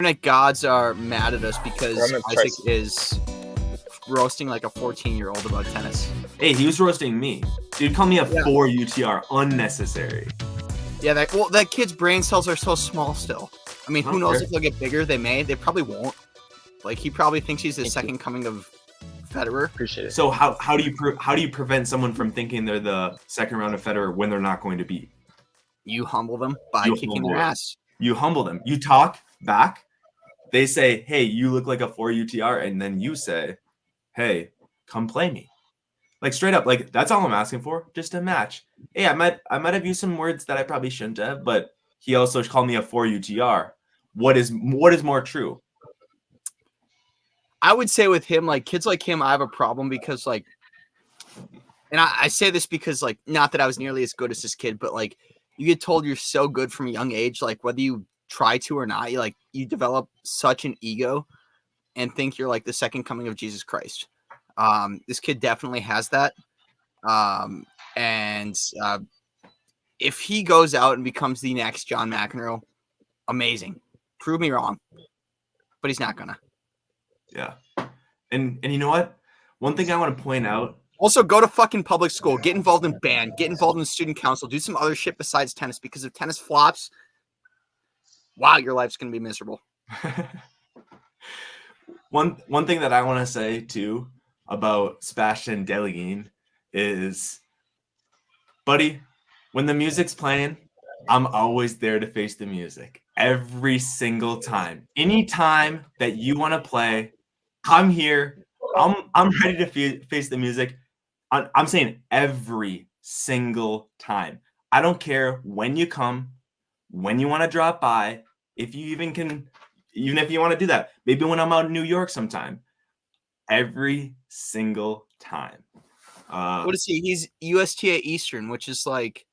internet gods are mad at us because I'm gonna try Isaac is roasting like a 14-year-old about tennis. Hey, he was roasting me. Dude, call me a 4 UTR. Unnecessary. Yeah, that kid's brain cells are so small still. I mean, who knows care. if they'll get bigger? They may. They probably won't. Like, he probably thinks he's the second coming of Federer. Appreciate it. So how do you prevent someone from thinking they're the second round of Federer when they're not going to be? You humble them by You kicking humble their them. ass. You humble them. You talk back. They say, "Hey, you look like a 4 UTR," and then you say, "Hey, come play me." Like straight up, like that's all I'm asking for, just a match. Hey, I might have used some words that I probably shouldn't have, but he also called me a 4 UTR. What is more true? I would say with him, like kids like him, I have a problem because like, and I say this because like, not that I was nearly as good as this kid, but like you get told you're so good from a young age, like whether you try to or not, you develop such an ego and think you're like the second coming of Jesus Christ. This kid definitely has that. If he goes out and becomes the next John McEnroe, amazing. Prove me wrong. But he's not gonna. Yeah. And you know what? One thing I want to point out. Also, go to fucking public school. Get involved in band. Get involved in student council. Do some other shit besides tennis. Because if tennis flops, wow, your life's gonna be miserable. One thing that I want to say too about Sebastian Delegine is, buddy, when the music's playing, I'm always there to face the music every single time. Anytime that you want to play, I'm here. I'm ready to face the music. I'm saying every single time. I don't care when you come, when you want to drop by, if you even can, even if you want to do that. Maybe when I'm out in New York sometime. Every single time. What is he? He's USTA Eastern, which is like,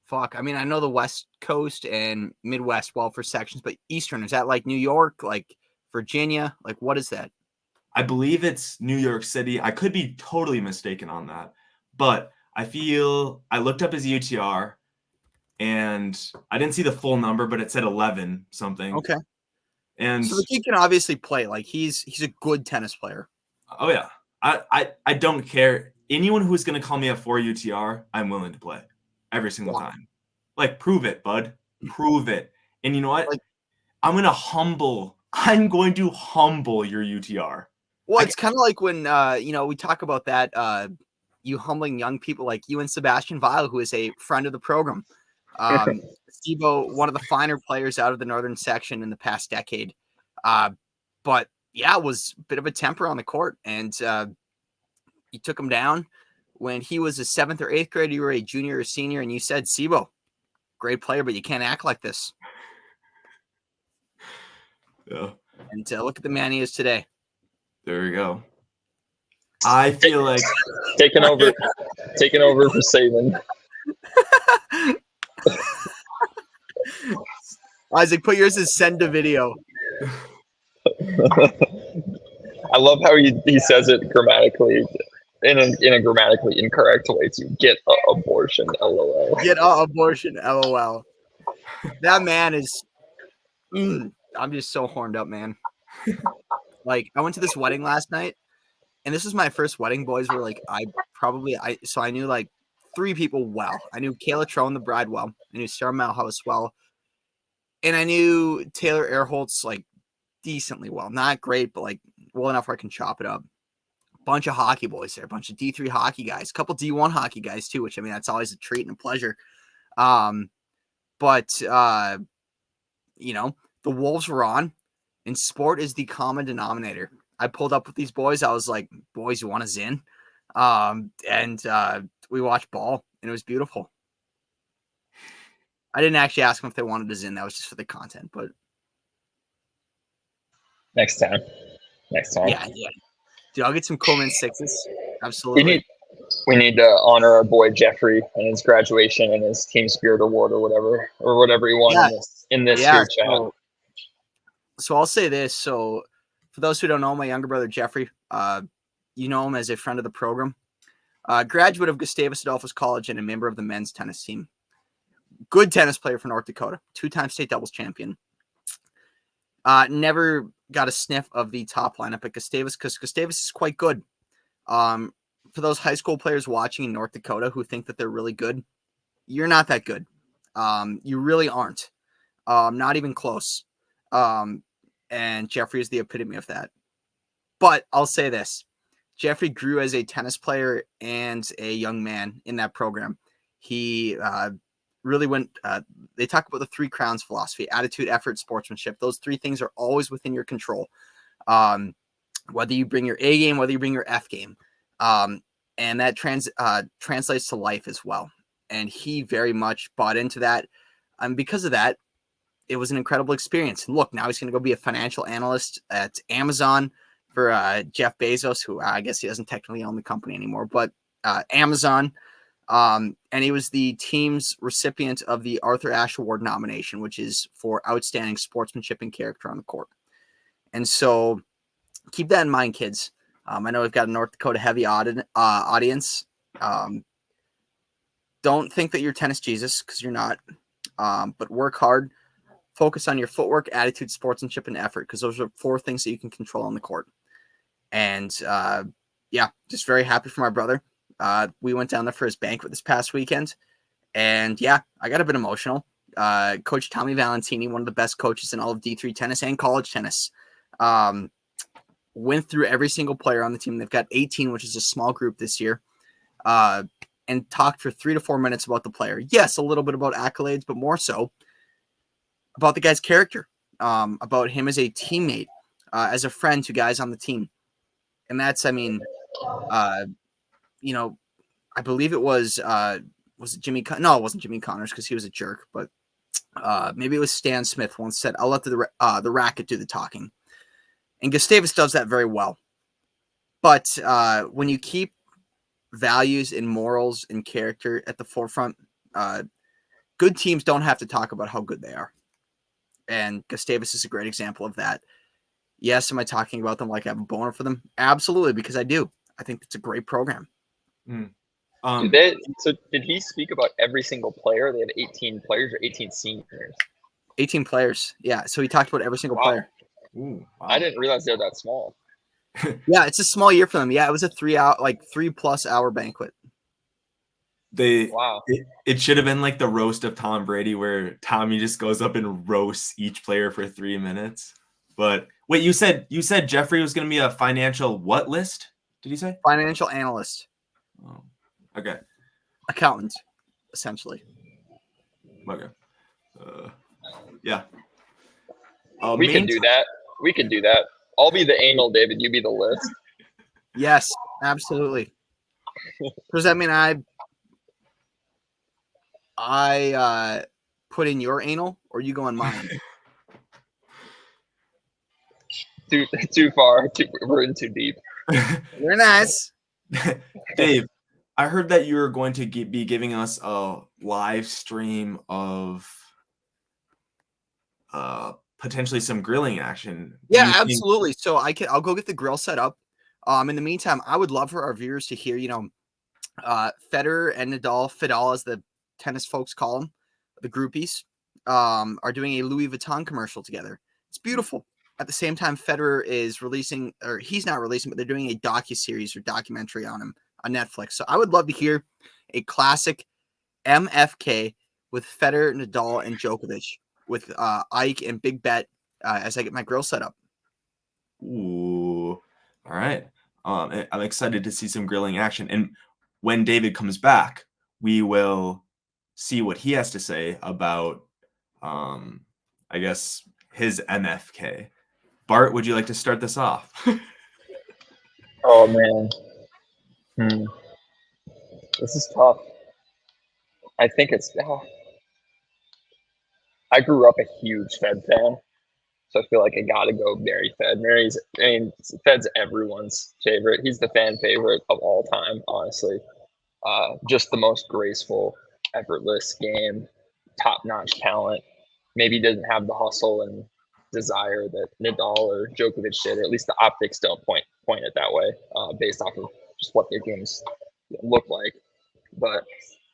fuck. I mean, I know the West Coast and Midwest well for sections, but Eastern, is that like New York, like Virginia? Like, what is that? I believe it's New York City. I could be totally mistaken on that. But I looked up his UTR and I didn't see the full number, but it said 11 something. Okay. And so the kid can obviously play. Like he's a good tennis player. Oh yeah. I don't care. Anyone who's gonna call me a 4 UTR, I'm willing to play every single time. Like prove it, bud. Prove it. And you know what? Like, I'm going to humble your UTR. Well, it's kind of like when we talk about that you humbling young people like you and Sebastian Weil, who is a friend of the program. Steve-O, one of the finer players out of the northern section in the past decade. But yeah, it was a bit of a temper on the court, and you took him down when he was a 7th or 8th grader. You were a junior or senior, and you said, Steve-O, great player, but you can't act like this. Yeah. And look at the man he is today. There we go. I feel like taking over for Saban. Isaac, put yours as send to video. I love how he says it grammatically in a grammatically incorrect way to get abortion, LOL. Get abortion, LOL. That man is I'm just so horned up, man. Like, I went to this wedding last night, and this was my first wedding. Boys were like, so I knew like 3 people well. I knew Kayla Trone, the bride, well. I knew Sarah Malhouse well. And I knew Taylor Earholtz like decently well. Not great, but like well enough where I can chop it up. Bunch of hockey boys there, a bunch of D3 hockey guys, a couple D1 hockey guys too, which I mean, that's always a treat and a pleasure. But the Wolves were on, and sport is the common denominator. I pulled up with these boys. I was like, boys, you want a Zin? We watched ball, and it was beautiful. I didn't actually ask them if they wanted a Zin. That was just for the content, but next time. Yeah. Dude, I'll get some Coleman 6s. Absolutely. We need to honor our boy Jeffrey and his graduation and his Team Spirit Award or whatever he won in this here chat. So I'll say this. So for those who don't know, my younger brother Jeffrey, you know him as a friend of the program, graduate of Gustavus Adolphus College and a member of the men's tennis team. Good tennis player for North Dakota, 2-time state doubles champion. Never got a sniff of the top lineup at Gustavus because Gustavus is quite good. For those high school players watching in North Dakota who think that they're really good, you're not that good. You really aren't. Not even close. And Jeffrey is the epitome of that. But I'll say this. Jeffrey grew as a tennis player and a young man in that program. He really went, they talk about the 3 crowns philosophy: attitude, effort, sportsmanship. Those 3 things are always within your control. Whether you bring your A game, whether you bring your F game. And that translates to life as well. And he very much bought into that. Because of that, it was an incredible experience. And look, now he's going to go be a financial analyst at Amazon for Jeff Bezos, who I guess he doesn't technically own the company anymore, but Amazon. And he was the team's recipient of the Arthur Ashe Award nomination, which is for outstanding sportsmanship and character on the court. And so keep that in mind, kids. I know we've got a North Dakota heavy audience. Don't think that you're tennis Jesus, because you're not. But work hard. Focus on your footwork, attitude, sportsmanship, and effort, because those are 4 things that you can control on the court. And yeah, just very happy for my brother. We went down there for his banquet this past weekend. And yeah, I got a bit emotional. Coach Tommy Valentini, one of the best coaches in all of D3 tennis and college tennis, went through every single player on the team. They've got 18, which is a small group this year, and talked for 3 to 4 minutes about the player. Yes, a little bit about accolades, but more so about the guy's character, about him as a teammate, as a friend to guys on the team. And that's, I mean, you know, I believe it was it Jimmy? No, it wasn't Jimmy Connors because he was a jerk, but maybe it was Stan Smith once said, "I'll let the racket do the talking." And Gustavus does that very well. But when you keep values and morals and character at the forefront, good teams don't have to talk about how good they are. And Gustavus is a great example of that. Yes, am I talking about them like I have a boner for them? Absolutely, because I do. I think it's a great program. So did he speak about every single player? They had 18 players or 18 seniors? 18 players. Yeah, so he talked about every single player. Ooh, wow. I didn't realize they're that small. Yeah, it's a small year for them. Yeah, it was a 3+ hour banquet. Wow. It should have been like the roast of Tom Brady, where Tommy just goes up and roasts each player for 3 minutes. But wait, you said Jeffrey was going to be a financial what list? Did you say financial analyst? Oh, okay. Accountant, essentially. Okay. Yeah. We can do that. We can do that. I'll be the anal, David. You be the list. Yes, absolutely. Does that mean I put in your anal, or you go in mine? Too far. We're in too deep. You're nice. Dave, I heard that you're going to be giving us a live stream of potentially some grilling action. Yeah, absolutely. So I'll go get the grill set up. In the meantime, I would love for our viewers to hear, Federer and Nadal, as the tennis folks call them, the groupies, are doing a Louis Vuitton commercial together. It's beautiful. At the same time, Federer is releasing, or he's not releasing, but they're doing a docuseries or documentary on him on Netflix. So I would love to hear a classic MFK with Federer, Nadal, and Djokovic with Ike and Big Bet as I get my grill set up. Ooh, all right. I'm excited to see some grilling action. And when David comes back, we will see what he has to say about, I guess, his MFK. Bart, would you like to start this off? Oh, man. This is tough. I think it's... I grew up a huge Fed fan, so I feel like I got to go Mary Fed. Fed's everyone's favorite. He's the fan favorite of all time, honestly. Just the most graceful, effortless game, top-notch talent. Maybe doesn't have the hustle and desire that Nadal or Djokovic did, or at least the optics don't point it that way, based off of just what their games look like. But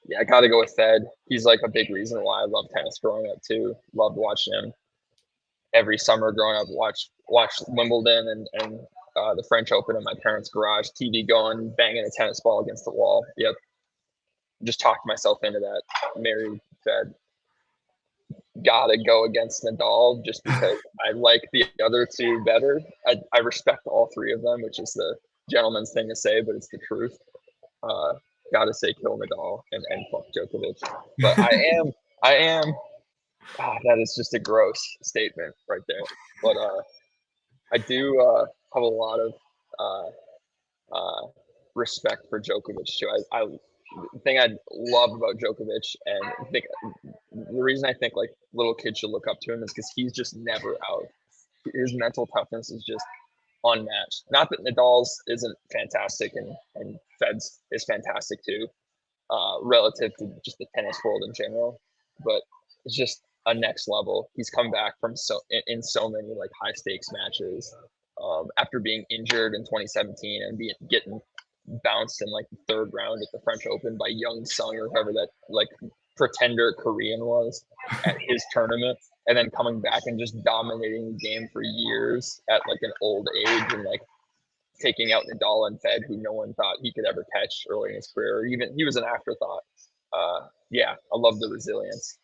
yeah, I got to go with Fed. He's like a big reason why I love tennis growing up too. Loved watching him. every summer growing up, watch Wimbledon and the French Open in my parents' garage, TV going, banging a tennis ball against the wall. Yep, just talked myself into that. Married, fed. Gotta go against Nadal just because I like the other two better. I respect all three of them, which is the gentleman's thing to say, but it's the truth. Uh, gotta say kill Nadal and fuck Djokovic. But I am. That is just a gross statement right there. But I do have a lot of respect for Djokovic too. The thing I love about Djokovic, and the reason I think like little kids should look up to him is because he's just never out. His mental toughness is just unmatched. Not that Nadal's isn't fantastic, and Fed's is fantastic too, relative to just the tennis world in general. But it's just a next level. He's come back from in so many like high stakes matches after being injured in 2017 and getting bounced in like the third round at the French Open by Young Sung or whoever that like pretender Korean was at his tournament, and then coming back and just dominating the game for years at like an old age and like taking out Nadal and Fed, who no one thought he could ever catch early in his career, or even he was an afterthought. Yeah, I love the resilience.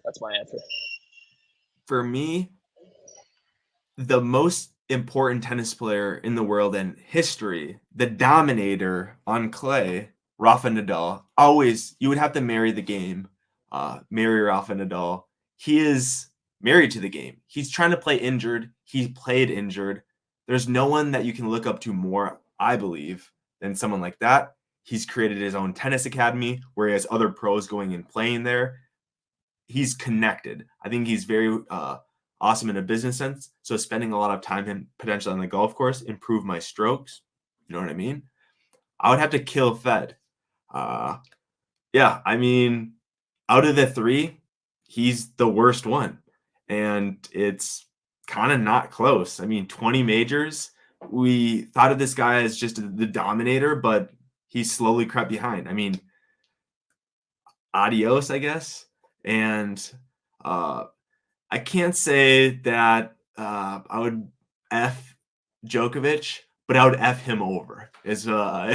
That's my answer. For me, the most important tennis player in the world and history, the dominator on clay, Rafa Nadal. Always, you would have to marry the game. Marry Rafa Nadal. He is married to the game. He's trying to play injured. He played injured. There's no one that you can look up to more, I believe, than someone like that. He's created his own tennis academy where he has other pros going and playing there. He's connected. I think he's very awesome in a business sense. So spending a lot of time and potentially on the golf course, improve my strokes. You know what I mean? I would have to kill Fed. Yeah, I mean, out of the three, he's the worst one. And it's kind of not close. I mean, 20 majors. We thought of this guy as just the dominator, but he slowly crept behind. I mean, adios, I guess. And I can't say that I would F Djokovic, but I would F him over. Is I'm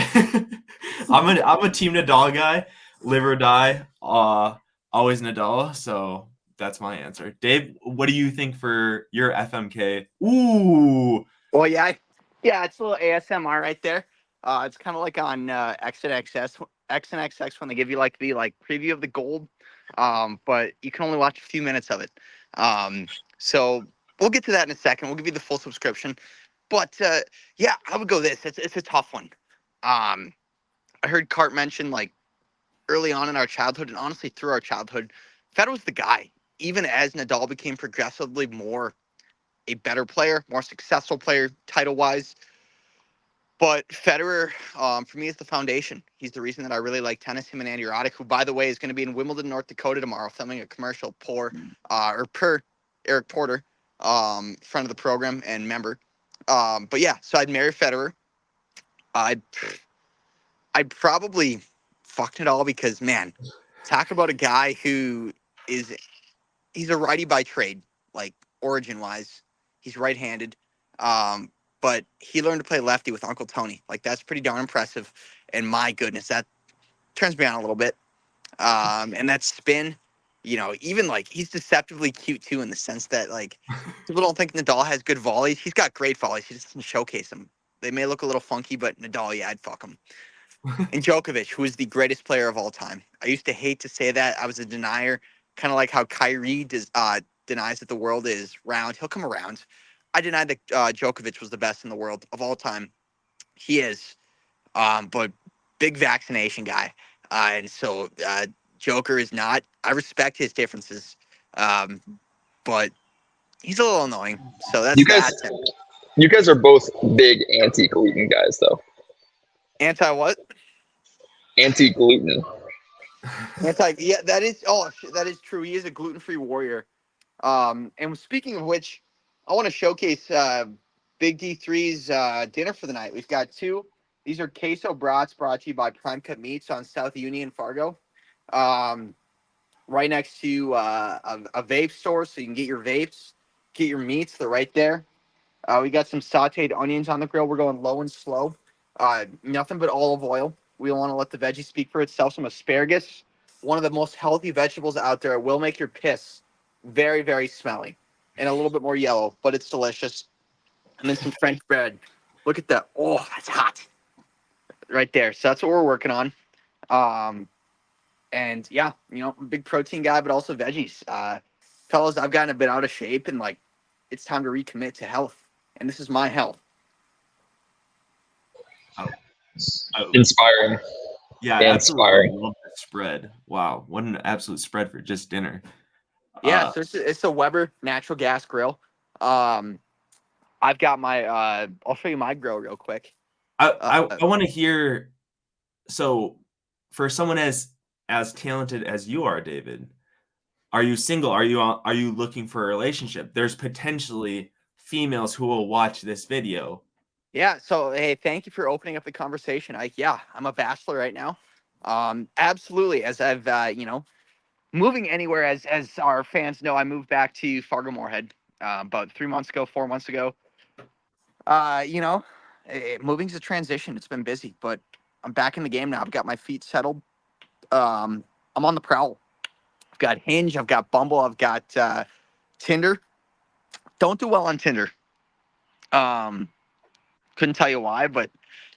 a Team Nadal guy, live or die. Always Nadal. So that's my answer. Dave, what do you think for your FMK? Ooh, Well, yeah, it's a little ASMR right there. It's kind of like on X and XX when they give you like the preview of the gold, but you can only watch a few minutes of it. So we'll get to that in a second. We'll give you the full subscription, but yeah, I would go this. It's a tough one. I heard Cart mention like early on in our childhood, and honestly through our childhood, Fed was the guy. Even as Nadal became progressively more a better player, more successful player, title wise. But Federer, for me, is the foundation. He's the reason that I really like tennis. Him and Andy Roddick, who, by the way, is going to be in Wimbledon, North Dakota tomorrow, filming a commercial per Eric Porter, friend of the program and member. But yeah, so I'd marry Federer. I'd probably fuck it all because, man, talk about a guy who he's a righty by trade, like origin wise. He's right-handed. But he learned to play lefty with Uncle Tony. Like, that's pretty darn impressive. And my goodness, that turns me on a little bit. And that spin, even like he's deceptively cute too, in the sense that like people don't think Nadal has good volleys. He's got great volleys. He just doesn't showcase them. They may look a little funky, but Nadal, yeah, I'd fuck him. And Djokovic, who is the greatest player of all time. I used to hate to say that. I was a denier, kind of like how Kyrie denies that the world is round. He'll come around. I denied that Djokovic was the best in the world of all time. He is, but big vaccination guy. And so Joker is not. I respect his differences, but he's a little annoying. So that's You guys, that. you guys are both big anti-gluten guys, though. Anti what? Anti-gluten. Yeah, that is. Oh, that is true. He is a gluten-free warrior. And speaking of which, I want to showcase Big D3's dinner for the night. We've got two. These are queso brats brought to you by Prime Cut Meats on South Union, Fargo. right next to a vape store, so you can get your vapes, get your meats. They're right there. We got some sautéed onions on the grill. We're going low and slow. Nothing but olive oil. We don't want to let the veggie speak for itself. Some asparagus, one of the most healthy vegetables out there. It will make your piss very, very smelly and a little bit more yellow, but it's delicious. And then some French bread. Look at that. Oh, that's hot right there. So that's what we're working on. Um, and yeah, I'm a big protein guy, but also veggies. Fellas, I've gotten a bit out of shape, and like, it's time to recommit to health. And this is my health. Oh, oh, Inspiring. yeah, I absolutely Inspiring. love that spread. Wow, what an absolute spread for just dinner. Yeah, so it's a Weber natural gas grill. I've got my. I'll show you my grill real quick. I want to hear. So, for someone as talented as you are, David, are you single? Are you looking for a relationship? There's potentially females who will watch this video. Yeah. So hey, thank you for opening up the conversation. I'm a bachelor right now. Absolutely. As I've moving anywhere, as our fans know, I moved back to Fargo Moorhead about 3 months ago, 4 months ago. Moving's a transition. It's been busy, but I'm back in the game now. I've got my feet settled. I'm on the prowl. I've got Hinge. I've got Bumble. I've got Tinder. Don't do well on Tinder. Um, couldn't tell you why, but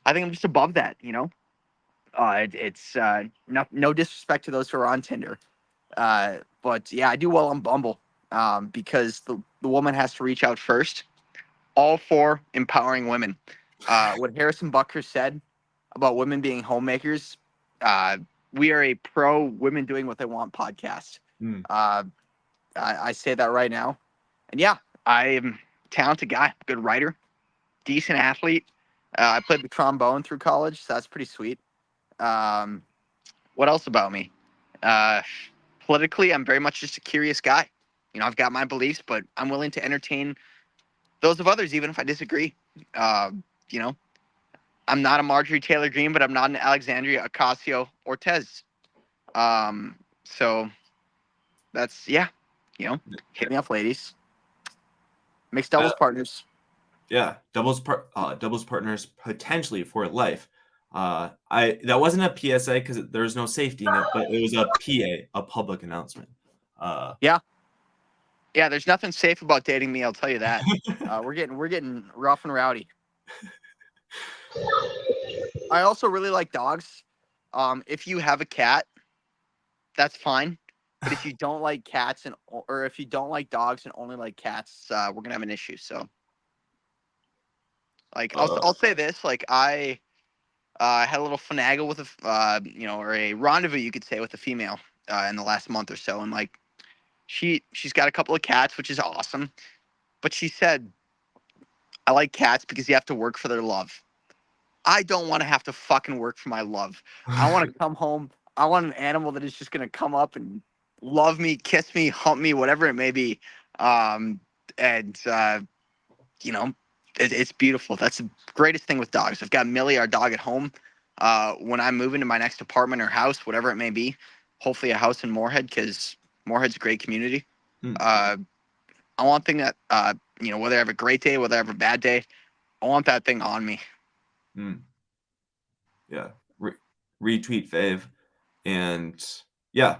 I think I'm just above that. It's no disrespect to those who are on Tinder, but yeah, I do well on Bumble because the woman has to reach out first. All for empowering women. What Harrison Bucker said about women being homemakers, uh, we are a pro women doing what they want podcast. Mm. I say that right now. And yeah, I am a talented guy, good writer, decent athlete. I played the trombone through college, so that's pretty sweet. Um, what else about me? Uh, Politically, I'm very much just a curious guy. I've got my beliefs, but I'm willing to entertain those of others, even if I disagree. Uh, you know, I'm not a Marjorie Taylor Greene, but I'm not an Alexandria Ocasio Cortez. So that's hit me up, ladies. Mixed doubles partners. Yeah, doubles partners potentially for life. That wasn't a PSA because there was no safety net, but it was a PA, a public announcement. Yeah. There's nothing safe about dating me. I'll tell you that. We're getting rough and rowdy. I also really like dogs. If you have a cat, that's fine. But if you don't like cats or if you don't like dogs and only like cats, we're gonna have an issue. So, like, I'll say this: like, I had a little finagle with or a rendezvous, you could say, with a female in the last month or so, and like, she's got a couple of cats, which is awesome. But she said, "I like cats because you have to work for their love." I don't want to have to fucking work for my love. I want to come home. I want an animal that is just going to come up and love me, kiss me, hump me, whatever it may be. Um, and, you know, it's beautiful. That's the greatest thing with dogs. I've got Millie, our dog, at home. When I move into my next apartment or house, whatever it may be, hopefully a house in Moorhead, because Moorhead's a great community. I want thing that, whether I have a great day, whether I have a bad day, I want that thing on me. Yeah, retweet fave, and yeah,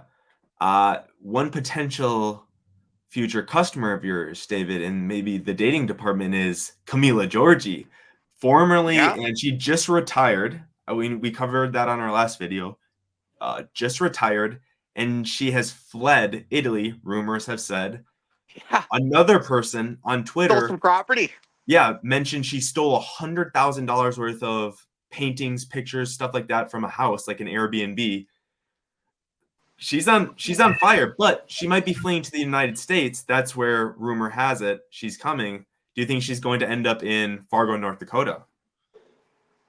one potential future customer of yours, David, and maybe the dating department is Camila Giorgi, formerly, and she just retired. We covered that on our last video. Just retired, and she has fled Italy. Rumors have said. Yeah. Another person on Twitter stole some property. Yeah, mentioned she stole $100,000 worth of paintings, pictures, stuff like that from a house, like an Airbnb. She's on fire, but she might be fleeing to the United States. That's where rumor has it she's coming. Do you think she's going to end up in Fargo, North Dakota?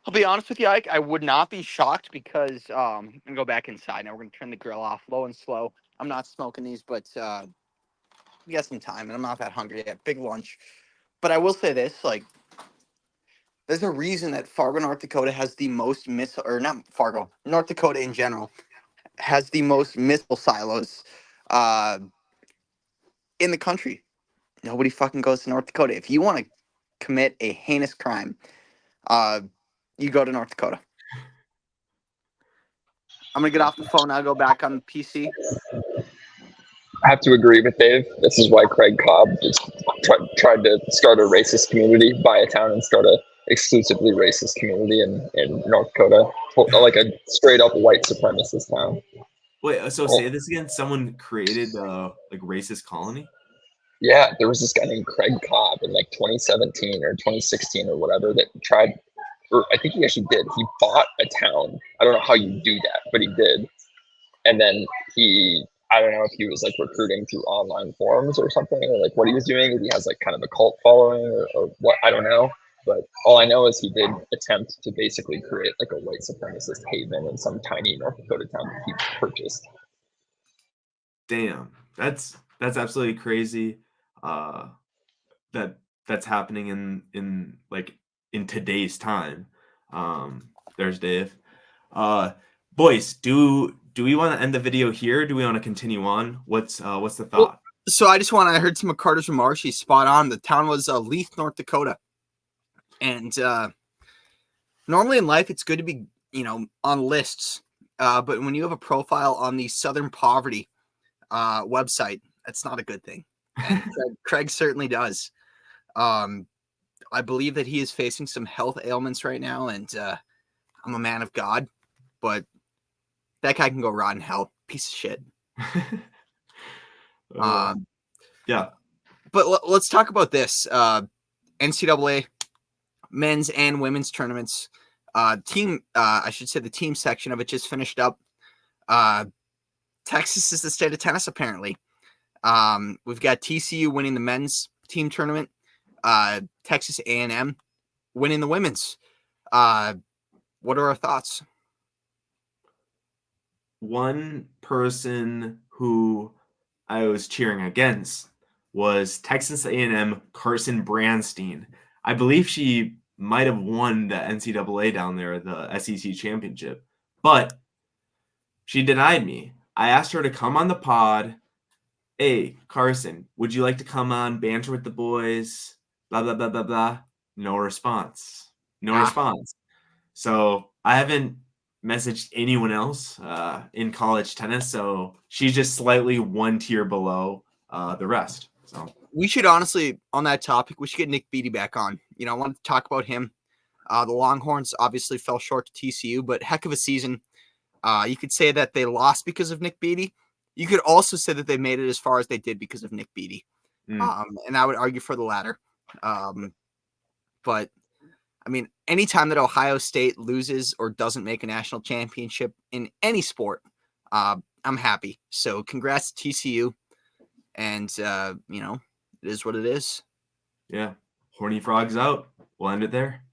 I'll be honest with you, Ike. I would not be shocked because I'm gonna go back inside now. We're gonna turn the grill off, low and slow. I'm not smoking these, but we got some time, and I'm not that hungry yet. Big lunch, but I will say this: like, there's a reason that Fargo, North Dakota, has the most missile, or not Fargo, North Dakota in general has the most missile silos in the country. Nobody fucking goes to North Dakota. If you want to commit a heinous crime, you go to North Dakota. I'm going to get off the phone now, go back on the PC. I have to agree with Dave. This is why Craig Cobb just tried to start a racist community, buy a town, and start a exclusively racist community in North Dakota, like a straight up white supremacist town. Wait, so say this again. Someone created like racist colony? Yeah, there was this guy named Craig Cobb in like 2017 or 2016 or whatever that tried, or I think he actually did. He bought a town. I don't know how you do that, but he did. And then I don't know if he was like recruiting through online forums or something, or like what he was doing. If he has like kind of a cult following or what, I don't know. But all I know is he did attempt to basically create like a white supremacist haven in some tiny North Dakota town that he purchased. Damn, that's absolutely crazy. That's happening in today's time. There's Dave. Boys, do we want to end the video here? Do we want to continue on? What's the thought? Well, so I heard some of Carter's remarks. He's spot on. The town was Leith, North Dakota. And normally in life, it's good to be, on lists. But when you have a profile on the Southern Poverty website, that's not a good thing. And Craig certainly does. I believe that he is facing some health ailments right now, and I'm a man of God, but that guy can go rot in hell. Piece of shit. Yeah. But let's talk about this. NCAA men's and women's tournaments. I should say the team section of it just finished up. Texas is the state of tennis, apparently. We've got TCU winning the men's team tournament. Texas A&M winning the women's. What are our thoughts? One person who I was cheering against was Texas A&M Carson Branstein. I believe she might have won the NCAA down there, the SEC championship, but she denied me. I asked her to come on the pod. Hey, Carson, would you like to come on, banter with the boys? Blah, blah, blah, blah, blah. No response. Response. So I haven't messaged anyone else in college tennis. So she's just slightly one tier below the rest. So we should honestly, on that topic, we should get Nick Beattie back on. I want to talk about him. The Longhorns obviously fell short to TCU, but heck of a season. You could say that they lost because of Nick Beattie. You could also say that they made it as far as they did because of Nick Beattie. And I would argue for the latter. But, I mean, anytime that Ohio State loses or doesn't make a national championship in any sport, I'm happy. So congrats to TCU. And, it is what it is. Yeah. Horny Frogs out. We'll end it there.